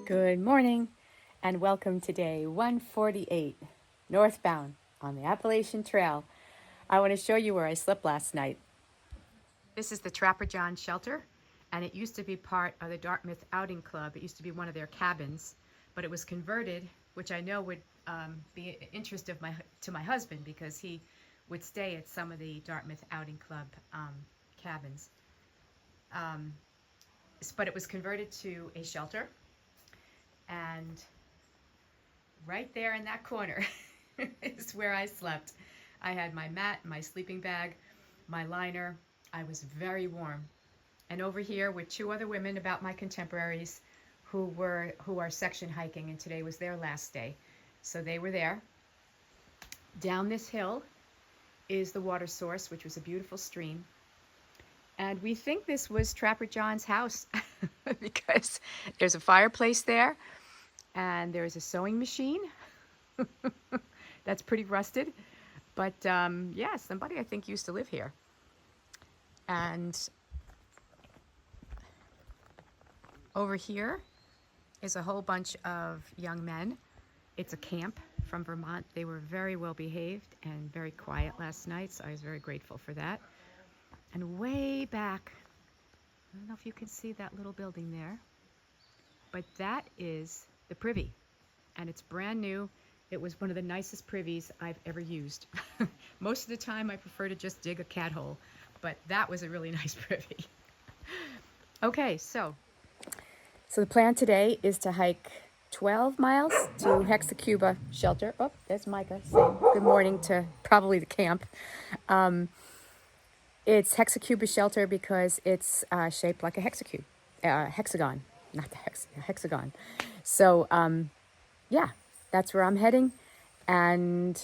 Good morning and welcome to day 148 northbound on the Appalachian Trail. I want to show you where I slept last night. This is the Trapper John shelter, and it used to be part of the Dartmouth Outing Club. It used to be one of their cabins, but it was converted, which I know would be an interest to my husband because he would stay at some of the Dartmouth Outing Club cabins. But it was converted to a shelter. And right there in that corner is where I slept. I had my mat, my sleeping bag, my liner. I was very warm. And over here were two other women, about my contemporaries, who are section hiking, and today was their last day. So they were there. Down this hill is the water source, which was a beautiful stream. And we think this was Trapper John's house because there's a fireplace there and there's a sewing machine that's pretty rusted. But yeah, somebody I think used to live here. And over here is a whole bunch of young men. It's a camp from Vermont. They were very well behaved and very quiet last night, so I was very grateful for that. And way back, I don't know if you can see that little building there, but that is the privy, and it's brand new. It was one of the nicest privies I've ever used. Most of the time I prefer to just dig a cat hole, but that was a really nice privy. Okay, so the plan today is to hike 12 miles to Hexacuba shelter. Oh, there's Micah saying good morning to probably the camp. It's Hexacuba shelter because it's shaped like a hexagon, not the hexagon. So yeah, that's where I'm heading, and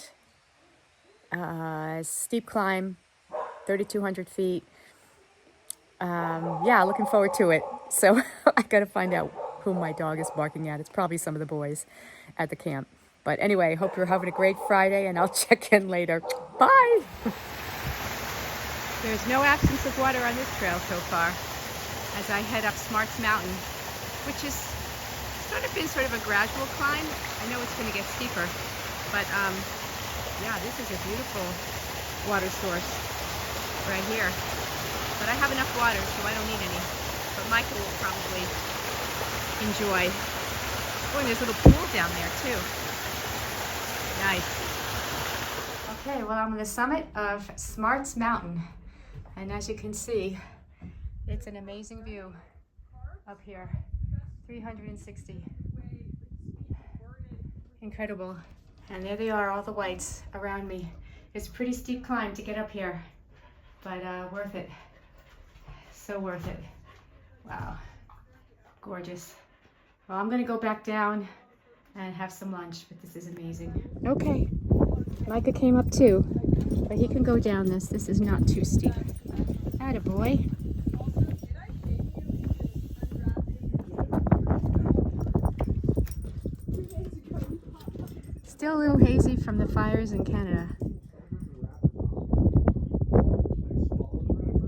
steep climb, 3,200 feet. Yeah, looking forward to it. So I got to find out who my dog is barking at. It's probably some of the boys at the camp. But anyway, hope you're having a great Friday, and I'll check in later. Bye. There's no absence of water on this trail so far as I head up Smarts Mountain, which is sort of a gradual climb. I know it's going to get steeper, but yeah, this is a beautiful water source right here. But I have enough water, so I don't need any. But Michael will probably enjoy. Oh, and there's a little pool down there too. Nice. Okay, well, I'm on the summit of Smarts Mountain. And as you can see, it's an amazing view up here. 360. Incredible. And there they are, all the whites around me. It's a pretty steep climb to get up here, but worth it. So worth it. Wow. Gorgeous. Well, I'm going to go back down and have some lunch, but this is amazing. Okay. Micah came up too, but he can go down this. This is not too steep. Attaboy. Still a little hazy from the fires in Canada.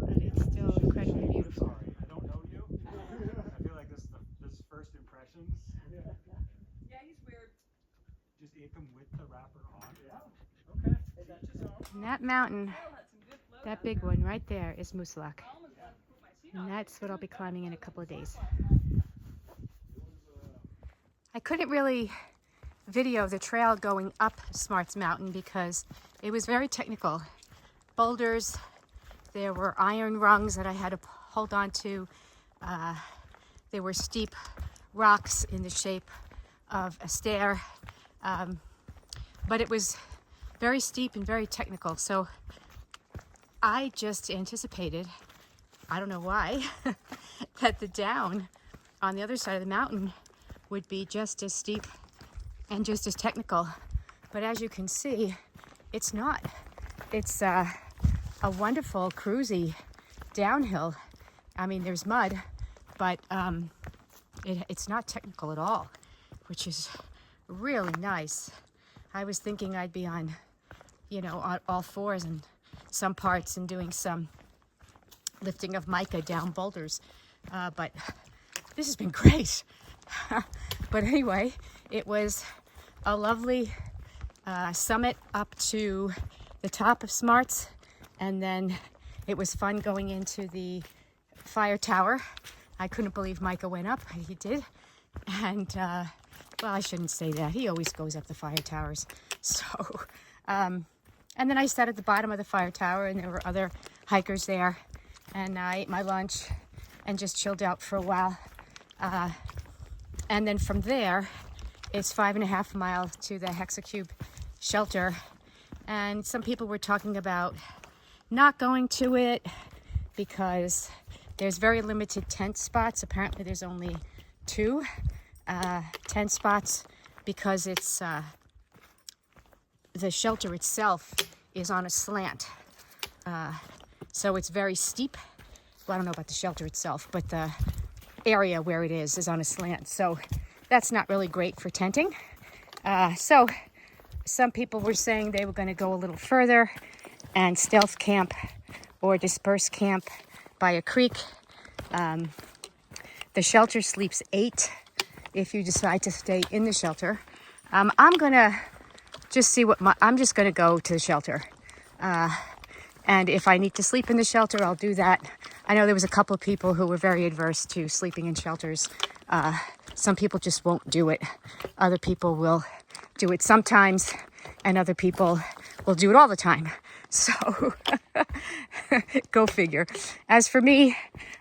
But it's still incredibly beautiful. I don't know you. I feel like this is first impressions. Yeah, he's weird. Just ate them with the wrapper on. Yeah. Okay. And that mountain, that big one right there, is Moosilauke. And that's what I'll be climbing in a couple of days. I couldn't really video the trail going up Smarts Mountain because it was very technical. Boulders, there were iron rungs that I had to hold on to. There were steep rocks in the shape of a stair. But it was very steep and very technical. So I just anticipated, I don't know why, that the down on the other side of the mountain would be just as steep and just as technical. But as you can see, it's not. It's a wonderful cruisy downhill. I mean, there's mud, but it's not technical at all, which is really nice. I was thinking I'd be on, on all fours in some parts and doing some lifting of Micah down boulders, but this has been great. But anyway, it was a lovely summit up to the top of Smarts, and then it was fun going into the fire tower. I couldn't believe Micah went up. He did. And, well, I shouldn't say that. He always goes up the fire towers. So, and then I sat at the bottom of the fire tower, and there were other hikers there. And I ate my lunch and just chilled out for a while. And then from there, it's 5.5 miles to the Hexacuba shelter. And some people were talking about not going to it because there's very limited tent spots. Apparently there's only 2 tent spots because it's the shelter itself is on a slant. So it's very steep. Well, I don't know about the shelter itself, but the area where it is on a slant. So that's not really great for tenting. So some people were saying they were going to go a little further and stealth camp or disperse camp by a creek. The shelter sleeps 8 if you decide to stay in the shelter. I'm gonna just see I'm just gonna go to the shelter. And if I need to sleep in the shelter, I'll do that. I know there was a couple of people who were very adverse to sleeping in shelters. Some people just won't do it. Other people will do it sometimes, and other people will do it all the time. So go figure. As for me,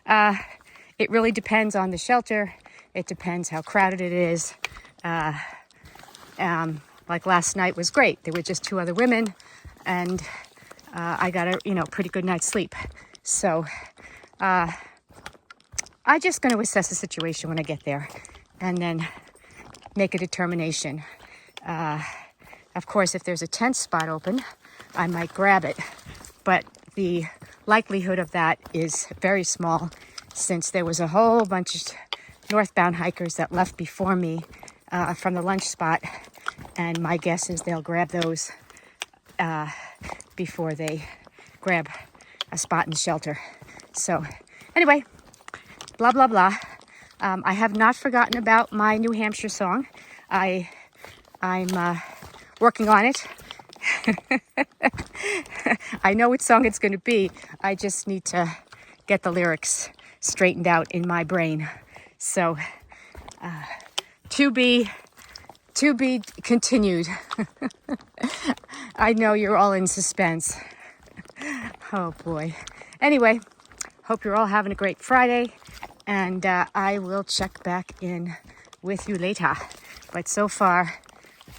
it really depends on the shelter. It depends how crowded it is. Like last night was great. There were just 2 other women, and I got a pretty good night's sleep. So I'm just going to assess the situation when I get there, and then make a determination. Of course, if there's a tent spot open, I might grab it, but the likelihood of that is very small, since there was a whole bunch of northbound hikers that left before me from the lunch spot, and my guess is they'll grab those before they grab a spot in the shelter. So anyway, blah, blah, blah. I have not forgotten about my New Hampshire song. I'm working on it. I know what song it's going to be. I just need to get the lyrics straightened out in my brain. So, to be continued. I know you're all in suspense. Oh boy. Anyway, hope you're all having a great Friday, and I will check back in with you later. But so far,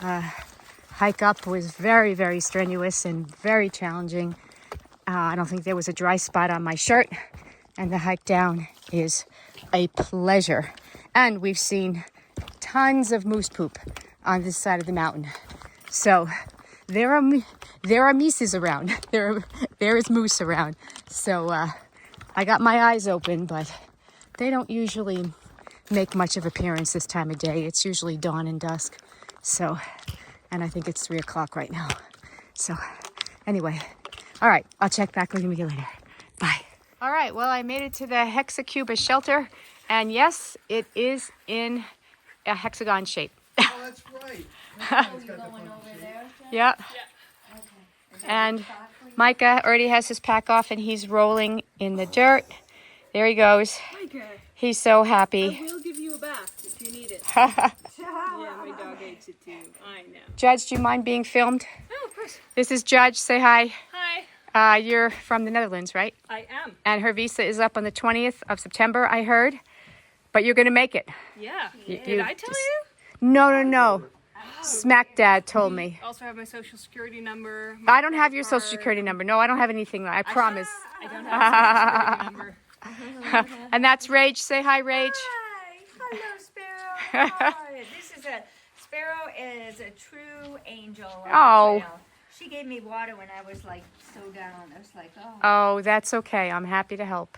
hike up was very, very strenuous and very challenging. I don't think there was a dry spot on my shirt, and the hike down is a pleasure. And we've seen tons of moose poop on this side of the mountain. So there are mises around. There is moose around. So I got my eyes open, but they don't usually make much of appearance this time of day. It's usually dawn and dusk. So, and I think it's 3 o'clock right now. So anyway, all right, I'll check back with you later. Bye. All right, well, I made it to the Hexacuba shelter, and yes, it is in a hexagon shape. Oh, that's right. Yeah. And Micah already has his pack off, and he's rolling in the dirt. There he goes. Micah, He's so I happy. will give you a bath if you need it. Yeah, my dog hates it too. I know. Judge, do you mind being filmed? Oh, of course. This is Judge. Say hi. Hi. You're from the Netherlands, right? I am. And her visa is up on the 20th of September, I heard. But you're going to make it. Yeah. Did you I tell just- you? No. Smackdad told me. Also have my social security number. I don't have your social security number. No, I don't have anything. I promise. I don't have a social security number. And that's Rage. Say hi, Rage. Hi, hello, Sparrow. Hi. Sparrow is a true angel. On Oh. the trail. She gave me water when I was like so down. I was like, oh. Oh, that's okay. I'm happy to help.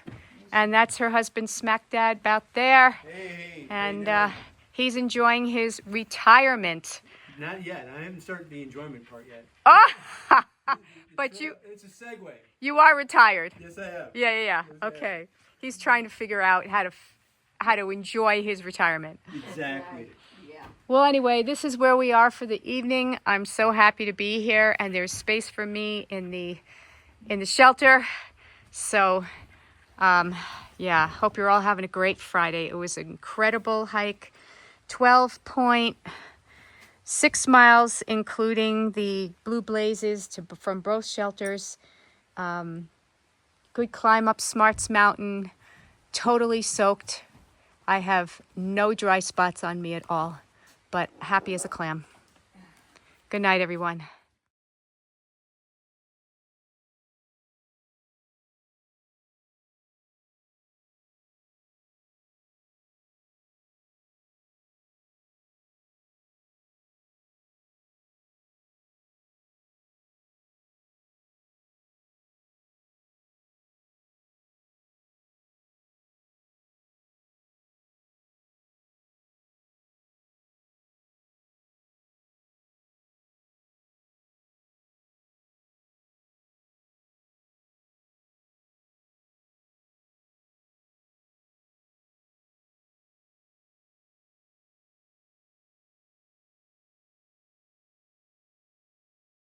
And that's her husband, Smackdad, about there. Hey. And how you doing? he's enjoying his retirement. Not yet. I haven't started the enjoyment part yet. Oh, but It's a segue. you are retired. Yes, I have. Yeah. Yes, I Okay. He's trying to figure out how to enjoy his retirement. Exactly. Well, anyway, this is where we are for the evening. I'm so happy to be here, and there's space for me in the shelter. So, yeah, hope you're all having a great Friday. It was an incredible hike, 12.6 miles, including the Blue Blazes from both shelters. Good climb up Smarts Mountain, totally soaked. I have no dry spots on me at all, but happy as a clam. Good night, everyone.